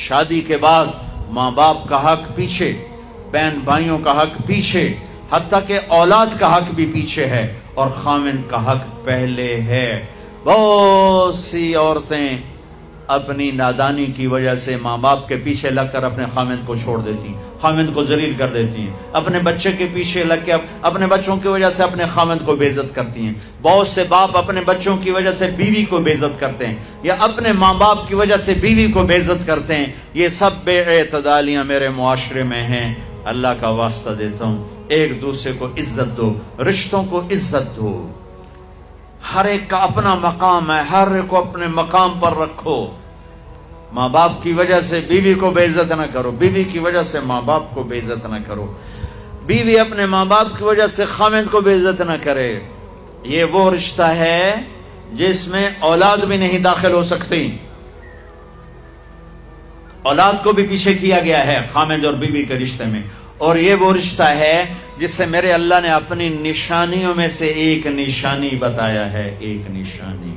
شادی کے بعد ماں باپ کا حق پیچھے، بہن بھائیوں کا حق پیچھے، حتیٰ کہ اولاد کا حق بھی پیچھے ہے اور خاوند کا حق پہلے ہے۔ بہت سی عورتیں اپنی نادانی کی وجہ سے ماں باپ کے پیچھے لگ کر اپنے خاوند کو چھوڑ دیتی ہیں، خاوند کو ذلیل کر دیتی ہیں، اپنے بچے کے پیچھے لگ کے اپنے بچوں کی وجہ سے اپنے خاوند کو بے عزت کرتی ہیں۔ بہت سے باپ اپنے بچوں کی وجہ سے بیوی کو بے عزت کرتے ہیں، یا اپنے ماں باپ کی وجہ سے بیوی کو بے عزت کرتے ہیں۔ یہ سب بے اعتدالیاں میرے معاشرے میں ہیں۔ اللہ کا واسطہ دیتا ہوں، ایک دوسرے کو عزت دو، رشتوں کو عزت دو۔ ہر ایک کا اپنا مقام ہے، ہر ایک کو اپنے مقام پر رکھو۔ ماں باپ کی وجہ سے بیوی کو بے عزت نہ کرو، بیوی کی وجہ سے ماں باپ کو بے عزت نہ کرو، بیوی اپنے ماں باپ کی وجہ سے خاوند کو بے عزت نہ کرے۔ یہ وہ رشتہ ہے جس میں اولاد بھی نہیں داخل ہو سکتی، اولاد کو بھی پیچھے کیا گیا ہے خاوند اور بیوی کے رشتے میں۔ اور یہ وہ رشتہ ہے جس سے میرے اللہ نے اپنی نشانیوں میں سے ایک نشانی بتایا ہے، ایک نشانی۔